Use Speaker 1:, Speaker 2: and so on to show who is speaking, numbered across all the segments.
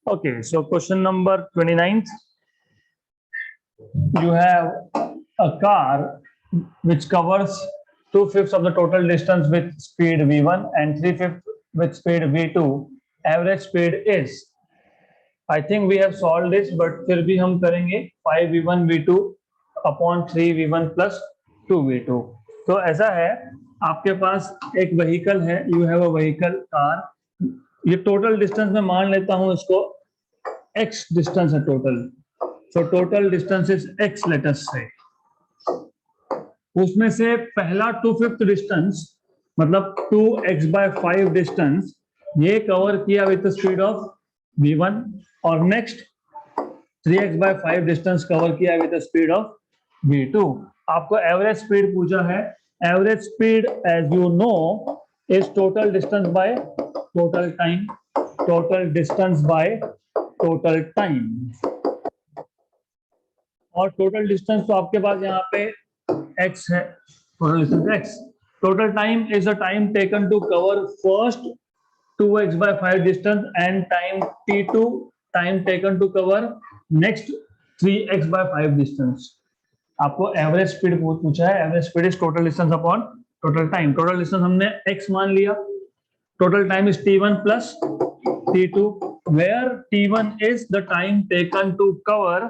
Speaker 1: Okay, so question number 29th. You have a car which covers 2/5 of the total distance with speed v1 and 3/5 with speed v2. Average speed is. I think we have solved this, but फिर भी हम करेंगे 5v1 v2 upon 3v1 plus 2v2. तो ऐसा है, आपके पास एक vehicle है, you have a vehicle car. ये टोटल डिस्टेंस में मान लेता हूं इसको x डिस्टेंस है total. So total distance is x, let us से. उसमें से पहला 2/5 डिस्टेंस मतलब 2x/5 डिस्टेंस ये कवर किया विद स्पीड ऑफ v1 और नेक्स्ट 3x/5 डिस्टेंस कवर किया विद स्पीड ऑफ v2. आपको एवरेज स्पीड पूछा है. Average speed as you know is total distance by total time. Total distance by total time. और total distance तो आपके पास यहाँ पे x है. Total distance x. Total time is the time taken to cover first 2x/5 distance and time t2 time taken to cover next 3x/5 distance. आपको average speed पूछा है. Average speed is total distance upon total time. Total distance हमने x मान लिया. Total time is t1 plus t2 where t1 is the time taken to cover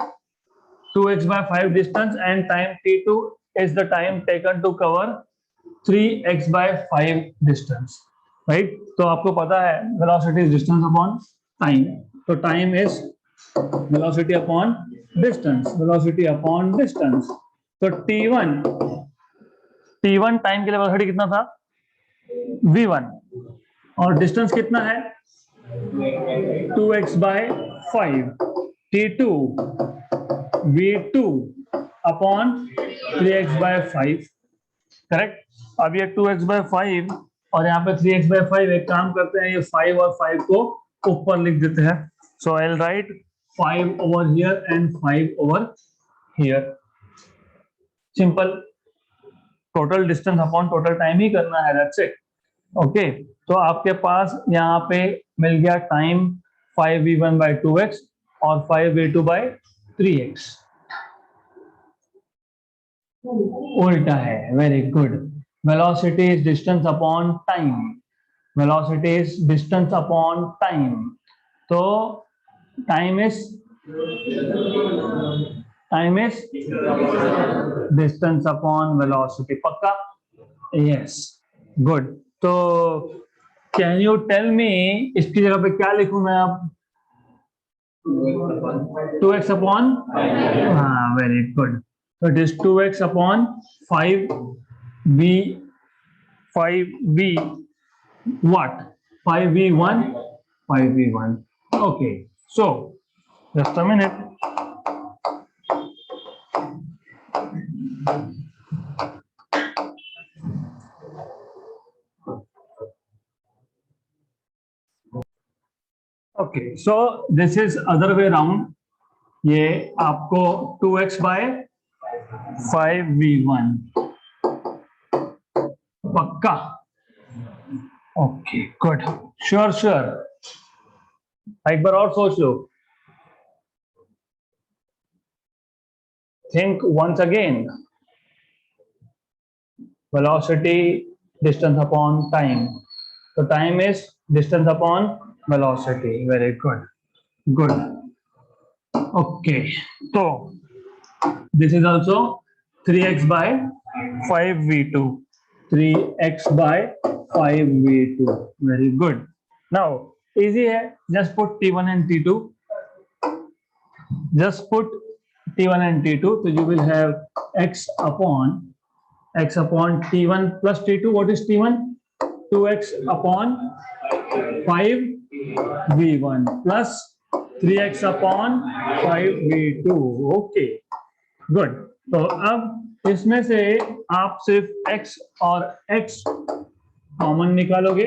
Speaker 1: 2x/5 distance and time t2 is the time taken to cover 3x/5 distance. Right. तो आपको पता है velocity is distance upon time. तो time is velocity upon distance. Velocity upon distance. तो t1 time के लिए velocity कितना था v1 और डिस्टेंस कितना है 2x/5. t2 v2 upon 3x/5. Correct. अब ये 2x/5 और यहाँ पे 3x/5. एक काम करते हैं, ये 5 और 5 को ऊपर लिख देते हैं. So I will write 5 over here and 5 over here. Simple. Total distance upon total time ही करना है. That's it. ओके. तो आपके पास यहाँ पे मिल गया टाइम 5v1/2x और 5v2/3x. उल्टा है. Very good. Velocity is distance upon time. Velocity is distance upon time. So time is distance upon velocity. पक्का? Yes. Good. तो can you tell me इसकी जगह पे क्या लिखूं मैं अब? 2x upon. हाँ, very good. So it is 2x upon 5v what? 5v1. Okay, so just a minute. Okay, so this is other way around. ये आपको 2x/5v1 पक्का. Okay good. श्योर. एक बार और सोच लो. Think once again. Velocity distance upon time. तो time is distance upon velocity. Very good. Okay. तो this is also 3x/5v2. 3x/5v2. Very good. Now easy है. Just put t1 and t2. So you will have x upon t1 plus t2. What is t1? 2x upon 5v1 plus 3x upon 5v2. Okay. Good. तो अब इसमें से आप सिर्फ x और x common निकालोगे.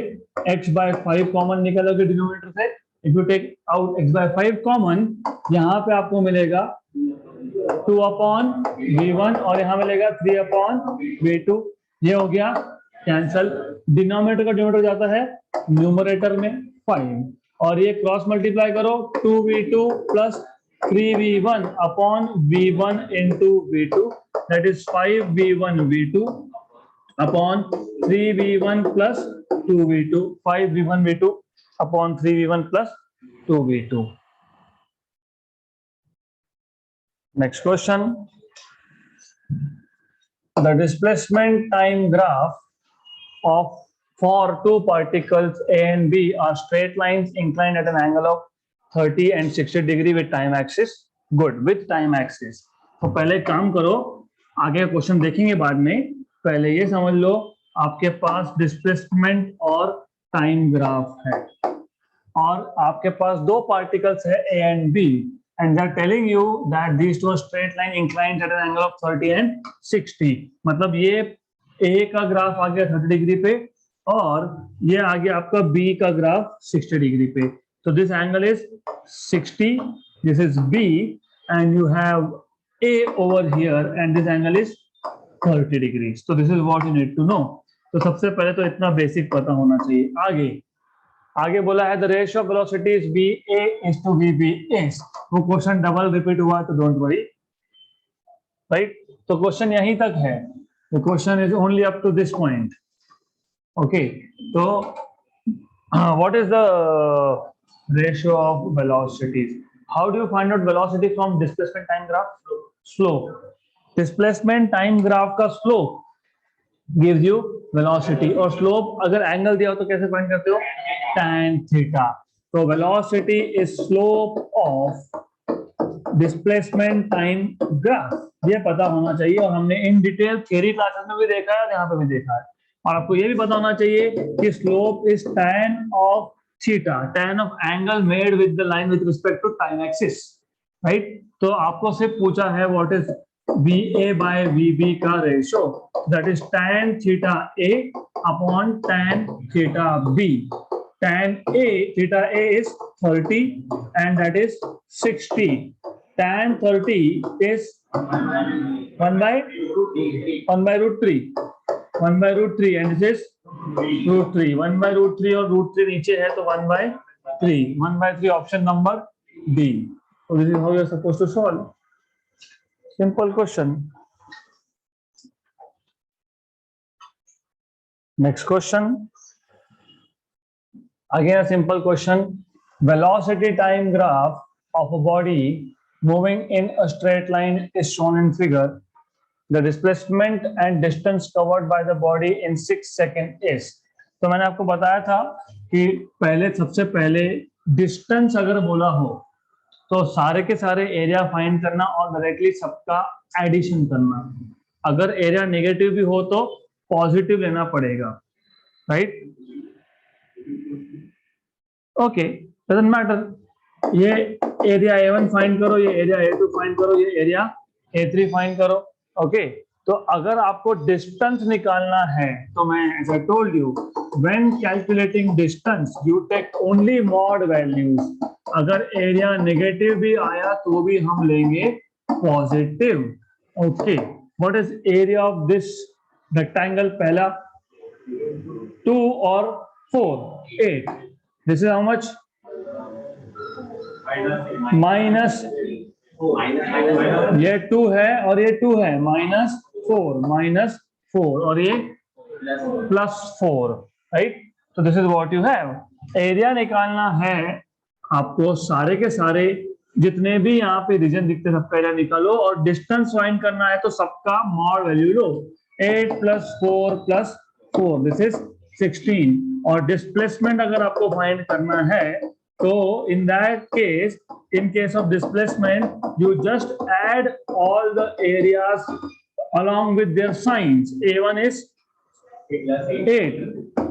Speaker 1: x/5 common निकालोगे denominator से. If you take out x/5 common, यहाँ पे आपको मिलेगा 2/v1 और यहाँ मिलेगा 3/v2. ये हो गया कैंसल. डिनोमिनेटर का डिनोमिनेटर जाता है न्यूमरेटर में 5. और ये क्रॉस मल्टीप्लाई करो 2v2 plus 3v1 upon v1 into v2 that is 5v1 v2 upon 3v1 plus 2v2 5v1 v2 upon 3v1 plus 2v2. Next question. The displacement time graph of for two particles A and B are straight lines inclined at an angle of 30 and 60 degree with time axis. Good, with time axis. तो पहले काम करो, आगे question देखेंगे बाद में. पहले ये समझ लो आपके पास डिस्प्लेसमेंट और टाइम ग्राफ है और आपके पास दो पार्टिकल्स है A and B. And they're telling you that these two are straight line inclined at an angle of 30 and 60. मतलब ये A का ग्राफ आ गया 30 डिग्री पे और ये आ गया आपका B का ग्राफ 60 डिग्री पे. So this angle is 60. This is B, and you have A over here, and this angle is 30 degrees. So this is what you need to know. तो सबसे पहले तो इतना बेसिक पता होना चाहिए. आगे बोला है the ratio of velocities VA is to VB is. वो क्वेश्चन डबल रिपीट हुआ तो डोंट वरी, राइट. तो क्वेश्चन यहीं तक है. The question is only up to this point. Okay, तो what is the ratio of velocities? How do you find out velocity from displacement time graph? Slope. Displacement time graph का slope gives you velocity और slope अगर angle दिया हो तो कैसे find करते हो? tan theta. तो velocity is slope of displacement time graph. ये पता होना चाहिए और हमने इन डिटेल थ्योरी क्लासेस में भी देखा है और यहाँ पे भी देखा है. और आपको ये भी पता होना चाहिए कि slope is tan of theta, tan of angle made with the line with respect to time axis, right? तो आपको सिर्फ पूछा है what is VA by VB का ratio, that is tan theta A upon tan theta B. Tan A, theta A is 30 and that is 60. Tan 30 is 1 by root 3. 1 by root 3 and this is root 3. 1 by root 3 और root 3 नीचे है तो 1 by 3. 1 by 3 option number D. So this is how you are supposed to solve. Simple question. Next question. Again a simple question. Velocity time graph of a body moving in a straight line is shown in figure. The displacement and distance covered by the body in 6 seconds is. तो मैंने आपको बताया था कि सबसे पहले distance अगर बोला हो तो सारे के सारे एरिया फाइंड करना और डायरेक्टली सबका एडिशन करना. अगर एरिया नेगेटिव भी हो तो पॉजिटिव लेना पड़ेगा, राइट? Okay, doesn't matter. ये एरिया A1 फाइंड करो, ये एरिया A2 फाइंड करो, ये एरिया A3 फाइंड करो. ओके, तो अगर आपको डिस्टेंस निकालना है तो मैं as I told you when calculating distance you take only mod values. अगर एरिया नेगेटिव भी आया तो भी हम लेंगे positive. Okay, what is area of this rectangle? पहला 2 और 4 8. This is how much? Minus, ये 2 है और ये 2 है, -4 और ये +4, राइट? तो this is what you have. Area निकालना है आपको, सारे के सारे जितने भी यहाँ पे रीजन दिखते हैं सबका एरिया निकालो और डिस्टेंस फाइंड करना है तो सबका mod value low. 8 + 4 + 4 this is 16. और डिस्प्लेसमेंट अगर आपको फाइंड करना है तो in that case, in case of displacement, you just add all the areas along with their signs. A1 is 8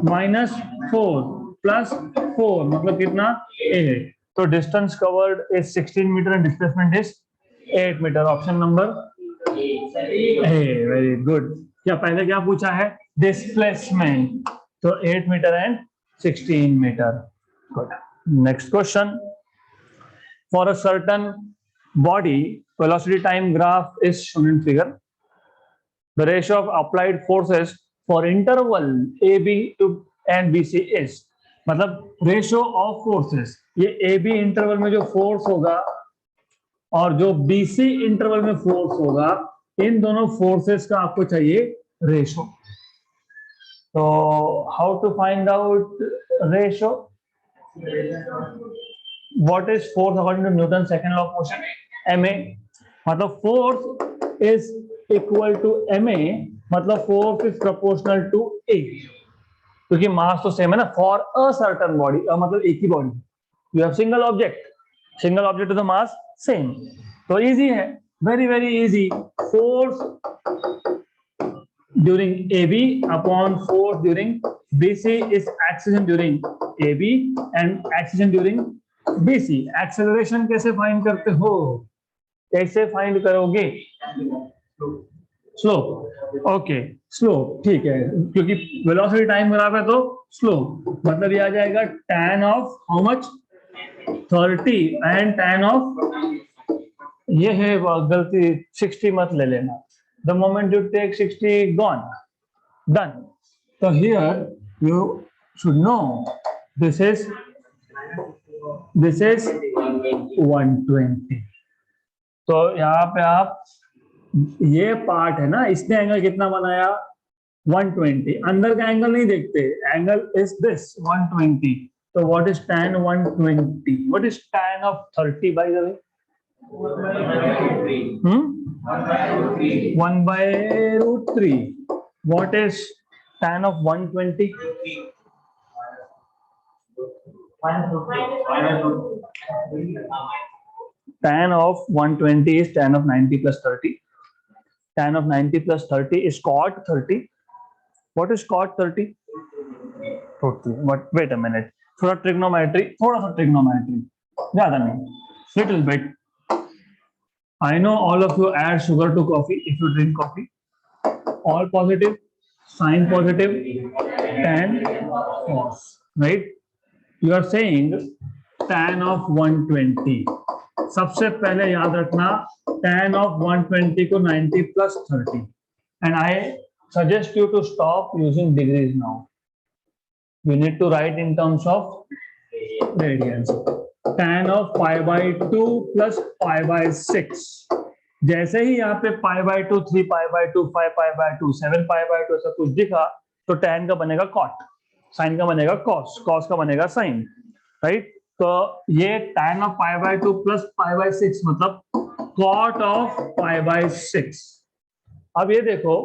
Speaker 1: -4 + 4 मतलब कितना? 8. तो distance covered is 16 metre and displacement is 8 metre. Option number A. Very good. क्या पहले क्या पूछा है? Displacement. तो 8 metre and 16 metre. Good. Next question. For a certain body, velocity time graph is shown in figure. The ratio of applied forces for interval AB to and BC is. मतलब ratio of forces, ये A B interval में जो force होगा और जो BC interval में force होगा, इन दोनों फोर्सेस का आपको चाहिए रेशियो. तो how to find out ratio? What is force according to Newton second law of motion? ma. मतलब force is equal to ma, मतलब force is proportional to a, क्योंकि मास तो सेम है ना. फॉर अ सर्टेन बॉडी, मतलब एक ही body, you have single object to the mass same. तो इजी है, very very easy. Force during AB upon force during BC is acceleration during AB and acceleration during BC. Acceleration कैसे find करते हो? कैसे find करोगे? Slow. Okay, slow, ठीक है, क्योंकि वेलोसिटी टाइम बराबर है तो स्लो. मतलब ये आ जाएगा tan of how much? 30 and tan of, ये है गलती, 60 मत ले लेना. The moment you take 60, gone, done. So here you should know this is 120. तो यहाँ पे आप, ये पार्ट है ना, इसने एंगल कितना बनाया? 120. अंदर का एंगल नहीं देखते, एंगल इज दिस 120. तो what is tan 120? What is tan of 30 by the way? 1 by root 3. What is tan of 120? Tan of 120 is tan of 90 plus 30. Tan of 90 plus 30 is cot 30. What is cot 30? What? Wait a minute. थोड़ा trigonometry, ज़्यादा नहीं, little bit. I know all of you add sugar to coffee if you drink coffee. All positive, sign positive, tan cos, right? You are saying tan of 120. सबसे पहले याद रखना tan of 120 को 90 plus 30. And I suggest you to stop using degrees now. You need to write in terms of radians. Tan of pi by 2 plus pi by 6. जैसे ही यहाँ पे pi by 2, 3 pi by 2, 5 pi by 2, 7 pi by 2 ऐसा कुछ दिखा तो tan का बनेगा cot, sin का बनेगा cos, cos का बनेगा sin, right? तो ये tan of pi by 2 plus pi by 6 मतलब cot of pi by 6. अब ये देखो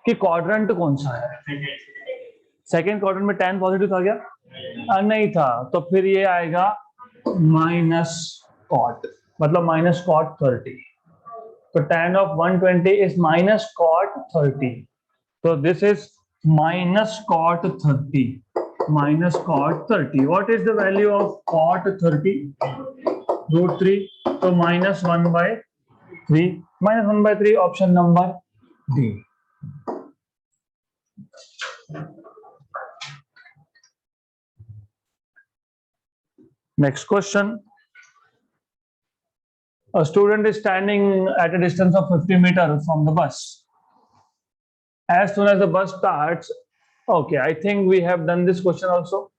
Speaker 1: कि क्वाड्रेंट कौन सा है? सेकेंड क्वाड्रेंट में tan पॉजिटिव था क्या? नहीं था. तो फिर ये आएगा माइनस कॉट, मतलब माइनस कॉट 30. तो tan of 120 is minus cot 30. So this is minus cot 30. Minus cot 30. What is the value of cot 30? Root 3. So minus 1 by 3. Minus 1 by 3. Option number D. Next question. A student is standing at a distance of 50 meters from the bus. As soon as the bus starts, okay, I think we have done this question also,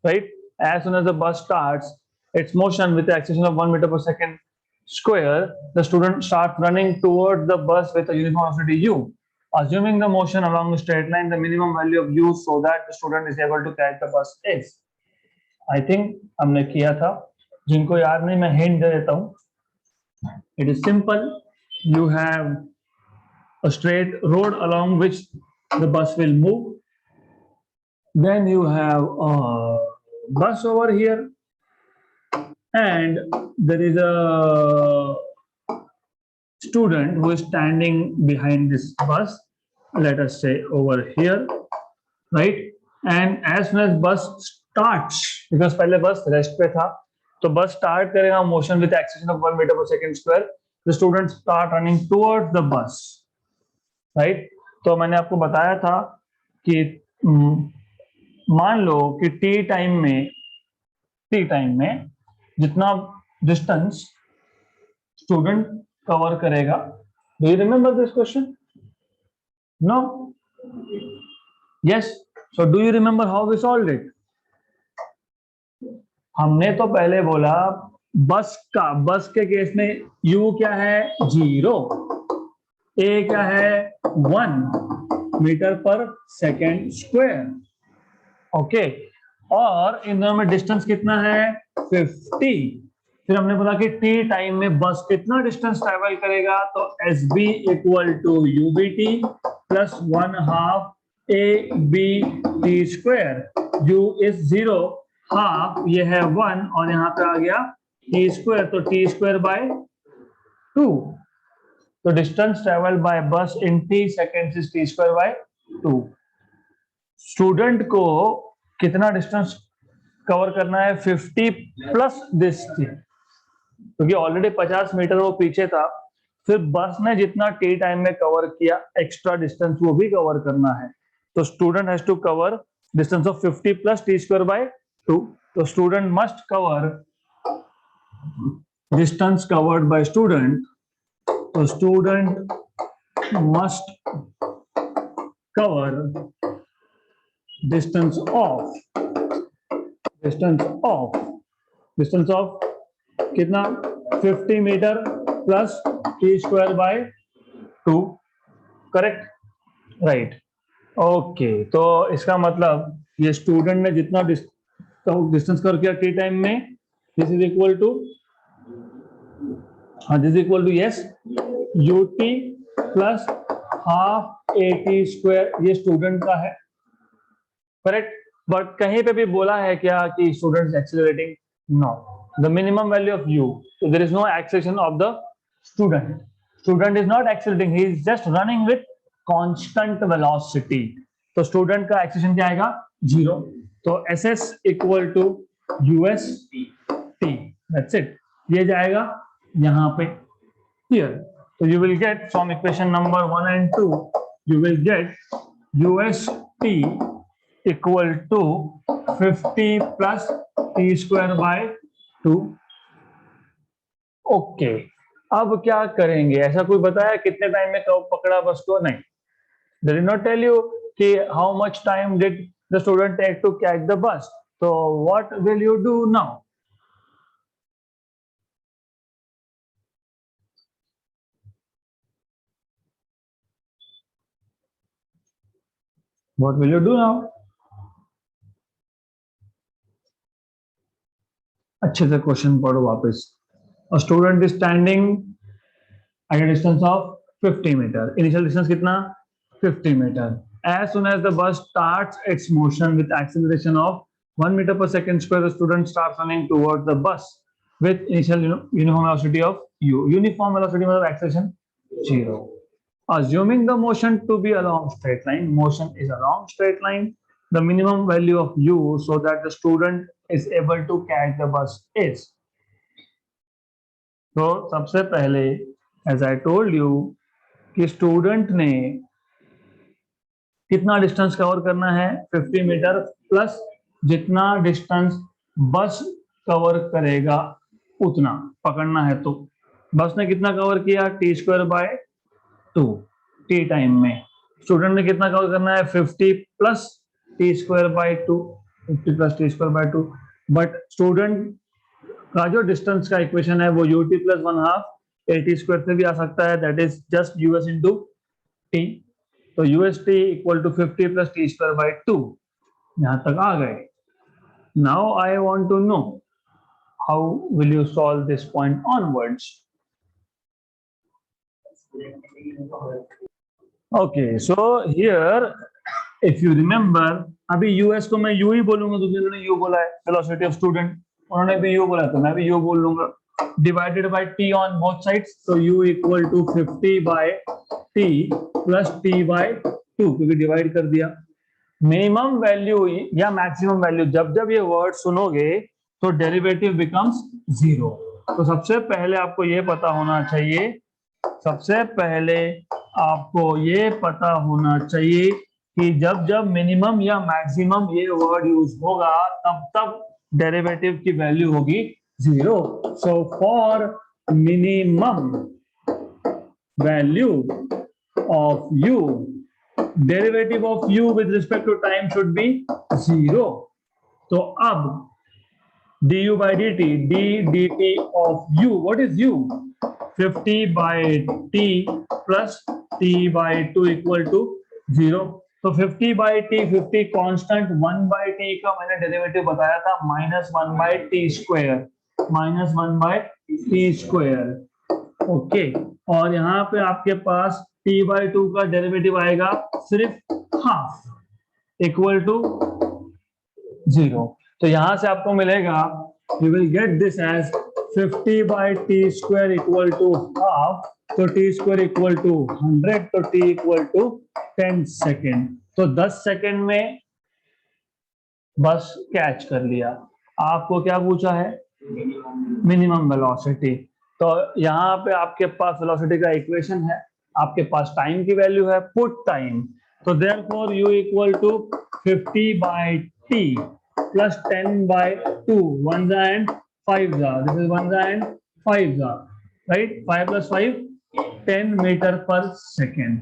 Speaker 1: right? As soon as the bus starts its motion with the acceleration of 1 meter per second square, the student starts running towards the bus with a uniform velocity u. Assuming the motion along a straight line, the minimum value of u so that the student is able to catch the bus is. I think हमने किया था, जिनको याद नहीं मैं hint दे देता हूँ. It is simple. You have a straight road along which the bus will move. Then you have a bus over here, and there is a student who is standing behind this bus. Let us say over here, right? And as soon as bus starts, because पहले bus rest पे था, तो bus start करेगा motion with acceleration of 1 meter per second square. The students start running towards the bus, right? तो मैंने आपको बताया था कि मान लो कि t टाइम में जितना डिस्टेंस स्टूडेंट कवर करेगा. Do you remember this question? No? Yes. So do you remember how we solved it? हमने तो पहले बोला बस के केस में u क्या है 0, a क्या है 1 metre per second square, okay, और इन दोनों में डिस्टेंस कितना है 50। फिर हमने बोला कि t टाइम में बस कितना डिस्टेंस ट्रेवल करेगा, तो SB equal to UBT plus 1/2 ABT square, U is 0, half ये है 1 और यहाँ पे आ गया t स्क्वायर, तो t स्क्वायर बाय 2। तो distance travel by bus in t seconds is t square by 2। Student को कितना डिस्टेंस कवर करना है 50 प्लस दिस थी, क्योंकि ऑलरेडी 50 मीटर वो पीछे था, फिर बस ने जितना टी टाइम में कवर किया एक्स्ट्रा डिस्टेंस वो भी कवर करना है, तो student has to cover distance of 50 plus T square by 2। तो student must cover distance covered by student, तो student must cover distance of कितना 50 metre plus T square by 2, correct, right, okay. तो इसका मतलब ये स्टूडेंट ने जितना distance cover किया टी टाइम में, this is equal to S UT plus half AT square, ये स्टूडेंट का है, करेक्ट। बट कहीं पे भी बोला है क्या कि student accelerating, no, the minimum value of u, so there is no acceleration of the student is not accelerating, he is just running with constant velocity, तो स्टूडेंट का एक्सेलरेशन क्या आएगा 0, तो ss equal to us t, that's it, ये जाएगा यहाँ पे here, so you will get from equation number 1 and 2 you will get us t equal to 50 plus T square by 2, okay. अब क्या करेंगे, ऐसा कोई बताया कितने टाइम में कब पकड़ा बस को, नहीं, they did not tell you कि how much time did the student take to catch the bus, तो what will you do now, what will you do now, अच्छे से क्वेश्चन पढ़ो वापस। A student is standing at a distance of 50 meter. Initial distance कितना 50 meter. As soon as the bus starts its motion with acceleration of 1 meter per second square, the student starts running towards the bus with initial uniform velocity of u. Uniform velocity मतलब acceleration 0. Assuming the motion to be along straight line, motion is along straight line, the minimum value of u so that the student is able to catch the bus is, तो सबसे पहले as I told you कि student ने कितना distance cover करना है 50 metre plus जितना distance बस कवर करेगा उतना पकड़ना है, तो बस ने कितना कवर किया T square by 2 T time में, स्टूडेंट ने कितना कवर करना है 50 plus T square by 2, 50 plus T square by 2, but student का जो डिस्टेंस का इक्वेशन है वो ut प्लस 1/2 AT स्क्वायर से भी आ सकता है, that is just us into T, तो UST equal to 50 plus T square by 2, यहां तक आ गए। Now I want to know how will you solve this point onwards, okay. So here if you remember, अभी US को मैं you ही बोलूंगा, दूसरे ने यू बोला है, वेलोसिटी ऑफ स्टूडेंट, उन्होंने भी यू बोला तो मैं भी यू बोल लूंगा, divided by T on both sides, तो u equal to 50 by T plus T by 2, क्योंकि डिवाइड कर दिया। मिनिमम वैल्यू या मैक्सिमम वैल्यू, जब जब ये वर्ड सुनोगे तो डेरिवेटिव बिकम्स 0, तो सबसे पहले आपको ये पता होना चाहिए, सबसे पहले आपको ये पता होना चाहिए कि जब जब मिनिमम या मैक्सिमम ये वर्ड यूज होगा तब तब डेरिवेटिव की वैल्यू होगी 0। So for minimum value of u, derivative of u with respect to time should be 0। तो अब du by dt, d dt of u, what is u? 50 by t plus t by 2 equal to 0. तो 50 by T 50 constant, 1 by T का मैंने derivative बताया था -1 by T square, -1 by T square. Okay, और यहाँ पे आपके पास t बाई 2 का डेरिवेटिव आएगा सिर्फ हाफ इक्वल टू 0। तो यहां से आपको मिलेगा, you will get this as 50 by T square equal to half, तो टी स्क्वायर इक्वल टू 100, तो टी इक्वल टू 10 सेकेंड। तो 10 सेकेंड में बस कैच कर लिया। आपको क्या पूछा है? Minimum velocity. तो यहाँ पे आपके पास वेलोसिटी का इक्वेशन है, आपके पास टाइम की वैल्यू है, पुट टाइम। तो therefore u equal to 50 by T plus 10 by 2, 1 and 5 this is 1 and 5 right, 5 plus 5 10 metre per second.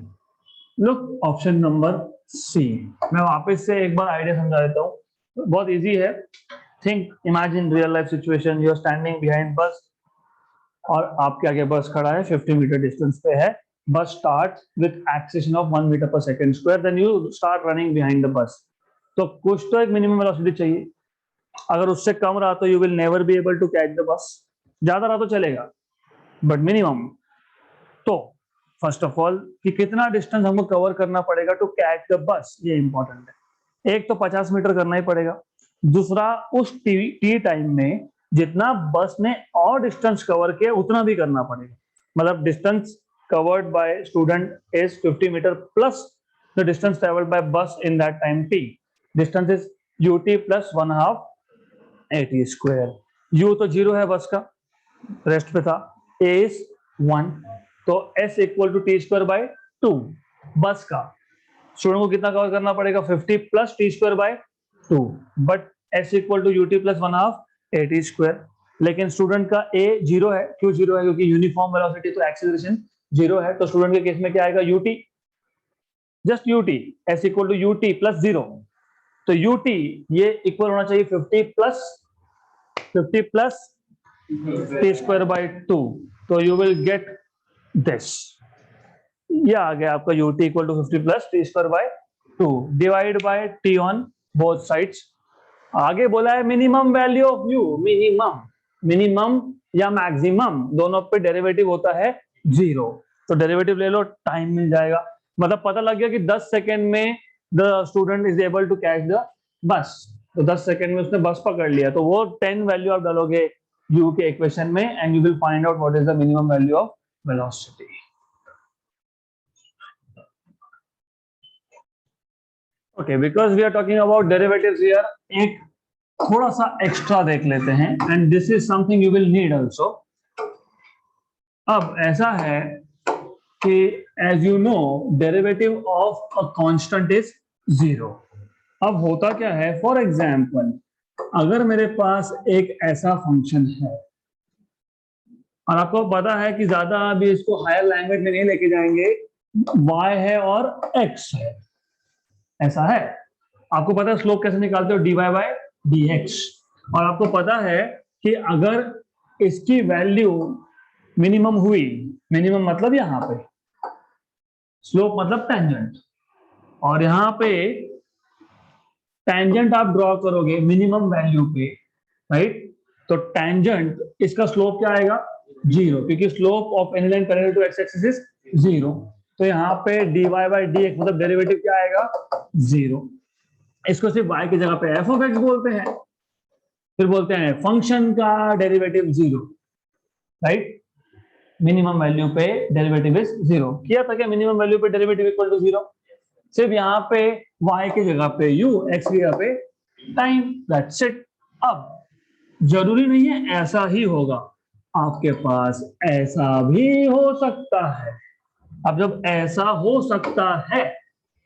Speaker 1: Look option number C. मैं वापस से एक बार आइडिया समझा देता हूँ, बहुत इजी है। Think, imagine real life situation, you are standing behind bus और आपके आगे बस खड़ा है, 50 मीटर डिस्टेंस पे है। Bus start with acceleration of 1 metre per second square, then you start running behind the bus. तो कुछ तो एक मिनिमम वेलोसिटी चाहिए, अगर उससे कम रहा तो you will never be able to catch the bus, ज्यादा रहा तो चलेगा बट मिनिमम। तो फर्स्ट ऑफ ऑल कि कितना डिस्टेंस हमको कवर करना पड़ेगा टू कैच द बस, ये इंपॉर्टेंट है। एक तो 50 मीटर करना ही पड़ेगा, दूसरा उस टी टाइम में जितना बस ने और डिस्टेंस कवर किया उतना भी करना पड़ेगा। मतलब distance covered by student is 50 metre plus the distance travelled by bus in that time T, distance is ut plus 1/2 at square. u तो 0 है बस का, रेस्ट पे था, a इज 1, तो s equal to T square by 2 bus का। Student को कितना कवर करना पड़ेगा? 50 plus T square by 2, but s equal to UT plus 1/2 at square. लेकिन स्टूडेंट का a 0 है, क्यों 0 है? क्योंकि यूनिफॉर्म वेलोसिटी तो एक्सीलरेशन 0 है, तो स्टूडेंट के केस में क्या आएगा? ut, just ut, s equal to ut plus 0। तो ut ये इक्वल होना चाहिए 50 प्लस टी स्क्वायर बाय 2, तो यू विल गेट दिस, ये आ गया आपका ut equal to 50 plus T square by 2 divide by t on both sides. आगे बोला है minimum value of u, minimum या मैक्सिमम दोनों पे डेरिवेटिव होता है 0, तो डेरिवेटिव ले लो, टाइम मिल जाएगा। मतलब पता लग गया कि 10 सेकेंड में the student is able to catch the bus, तो 10 सेकेंड में उसने बस पकड़ लिया, तो वो 10 वैल्यू आप डालोगे u के इक्वेशन में and you will find out what is the minimum value of velocity. Okay, because we are talking about derivatives here, एक थोड़ा सा एक्स्ट्रा देख लेते हैं and this is something you will need also. अब ऐसा है कि as you know derivative of a constant is 0। अब होता क्या है, फॉर एग्जांपल अगर मेरे पास एक ऐसा फंक्शन है और आपको पता है कि ज्यादा अभी इसको हायर लैंग्वेज में नहीं लेके जाएंगे, y है और x है, ऐसा है। आपको पता है स्लोप कैसे निकालते हो? dy by dx। और आपको पता है कि अगर इसकी वैल्यू मिनिमम हुई, मिनिमम मतलब यहां पे स्लोप मतलब टेंजेंट, और यहां पे टेंजेंट आप ड्रॉ करोगे मिनिमम वैल्यू पे, राइट, तो टेंजेंट इसका स्लोप क्या आएगा? 0, क्योंकि slope of any line parallel to X axis is 0। तो यहाँ पे dy बाय dx मतलब डेरिवेटिव क्या आएगा? 0। इसको सिर्फ y की जगह पे f ऑफ x बोलते हैं, फिर बोलते हैं फंक्शन का डेरिवेटिव 0, राइट। मिनिमम वैल्यू पे डेरिवेटिव इज 0 किया था क्या? मिनिमम वैल्यू पे डेरिवेटिव इक्वल टू 0, सिर्फ यहाँ पे y की जगह पे u, x की जगह पे टाइम, दैट्स इट। अब जरूरी नहीं है ऐसा ही होगा, आपके पास ऐसा भी हो सकता है। अब जब ऐसा हो सकता है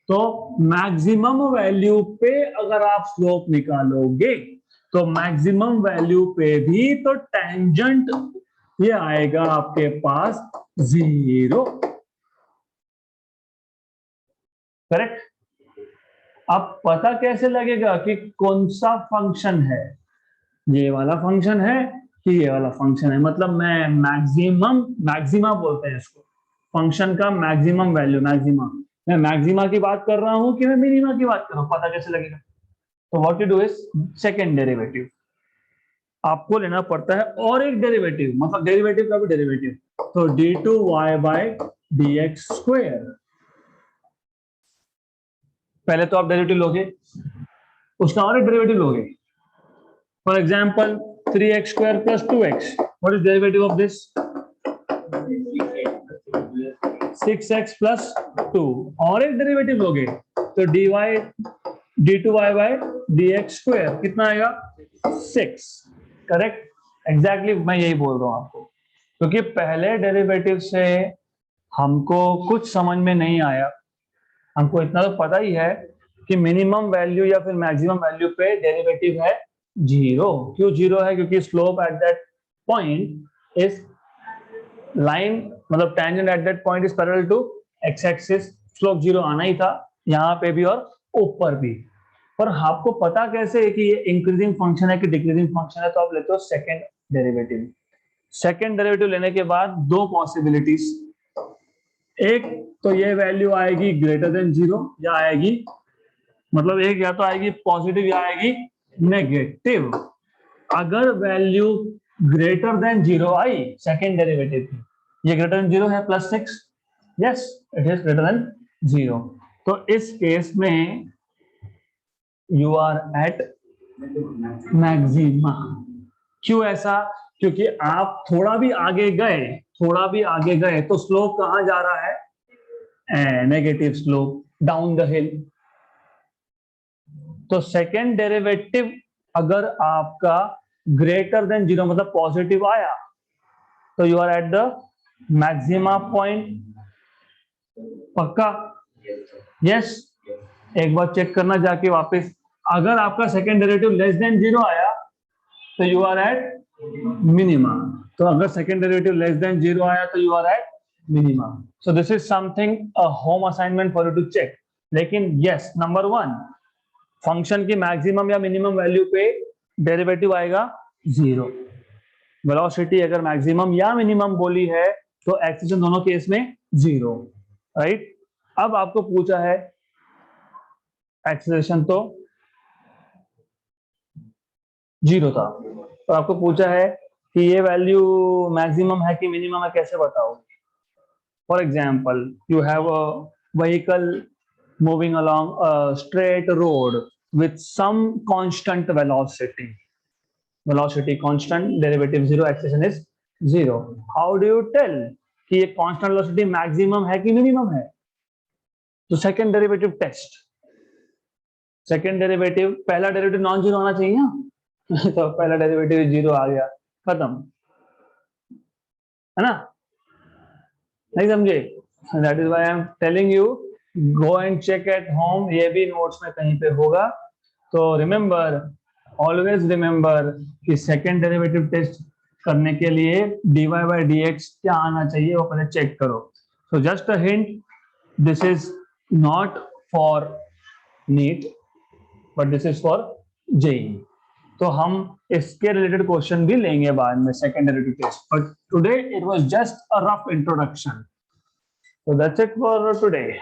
Speaker 1: तो मैक्सिमम वैल्यू पे अगर आप स्लोप निकालोगे तो मैक्सिमम वैल्यू पे भी तो टेंजेंट ये आएगा आपके पास 0, करेक्ट। अब पता कैसे लगेगा कि कौन सा फंक्शन है? ये वाला फंक्शन है कि ये वाला फंक्शन है, मतलब मैं मैक्सिमा बोलते हैं इसको, फंक्शन का मैक्सिमम वैल्यू, मैक्सिमा। मैं मैक्सिमा की बात कर रहा हूं कि मैं मिनिमा की बात कर रहा हूं, पता कैसे लगेगा? तो what you do is second derivative आपको लेना पड़ता है, और एक डेरिवेटिव, मतलब डेरिवेटिव का भी डेरिवेटिव, तो d2y बाय dx स्क्वायर। पहले तो आप डेरिवेटिव लोगे, उसका और एक डेरिवेटिव लोगे। For example 3x square plus 2x, what is derivative of this? 6x plus 2, और एक डेरिवेटिव लोगे तो d2y बाय dx स्क्वायर कितना आएगा? 6। करेक्ट, एग्जैक्टली मैं यही बोल रहा हूं आपको, क्योंकि पहले डेरिवेटिव से हमको कुछ समझ में नहीं आया। हमको इतना तो पता ही है कि मिनिमम वैल्यू या फिर मैक्सिमम वैल्यू पे डेरिवेटिव है 0। क्यों 0 है? क्योंकि slope at that point is line, मतलब tangent at that point is parallel to X axis, slope 0 आना ही था यहाँ पे भी और ऊपर भी। पर आपको पता कैसे है कि ये इंक्रीजिंग फंक्शन है कि डिक्रीजिंग फंक्शन है? तो आप लेते हो सेकेंड डेरिवेटिव। सेकेंड डेरिवेटिव लेने के बाद दो पॉसिबिलिटीज, एक तो ये वैल्यू आएगी ग्रेटर देन 0 या आएगी, मतलब एक या तो आएगी पॉजिटिव या आएगी नेगेटिव। अगर वैल्यू ग्रेटर देन 0 आई सेकेंड डेरिवेटिव की, ये ग्रेटर देन 0 है +6, yes it is greater than 0, तो इस केस में यू आर एट मैक्सिमा। क्यों ऐसा? क्योंकि आप थोड़ा भी आगे गए तो स्लोप कहां जा रहा है? नेगेटिव स्लोप, डाउन द हिल। तो सेकेंड डेरिवेटिव अगर आपका ग्रेटर देन 0 मतलब पॉजिटिव आया, तो you are at the maxima point. पक्का? यस। एक बार चेक करना जाके वापस, अगर आपका सेकेंड डेरिवेटिव लेस देन 0 आया तो यू आर एट मिनिमा। तो अगर सेकेंड डेरिवेटिव लेस देन 0 आया तो you are at minima. So this is something home assignment for you to check. लेकिन यस, नंबर 1, फंक्शन की मैक्सिमम या मिनिमम वैल्यू पे डेरिवेटिव आएगा 0। वेलोसिटी अगर मैक्सिमम या मिनिमम बोली है तो एक्सेलरेशन दोनों केस में 0, राइट? अब आपको पूछा है एक्सेलरेशन तो 0 था, तो आपको पूछा है कि ये वैल्यू मैक्सिमम है कि मिनिमम है, कैसे बताओ? For example you have a vehicle moving along a straight road with some constant velocity constant, derivative 0, acceleration is 0. How do you tell कि ये constant velocity maximum है कि minimum है? तो second derivative test, second derivative, पहला derivative non zero होना चाहिए ना तो पहला डेरिवेटिव 0 आ गया, खत्म, है ना? नहीं समझे? That is why I am telling you, go and check at home, ये भी नोट्स में कहीं पे होगा। तो रिमेंबर, ऑलवेज रिमेंबर कि सेकेंड डेरिवेटिव टेस्ट करने के लिए dy बाय dx क्या आना चाहिए वो पहले चेक करो। So just a hint, this is not for NEET but this is for JEE. तो हम इसके रिलेटेड क्वेश्चन भी लेंगे बाद में, second derivative test, but today it was just a rough introduction. So that's it for today.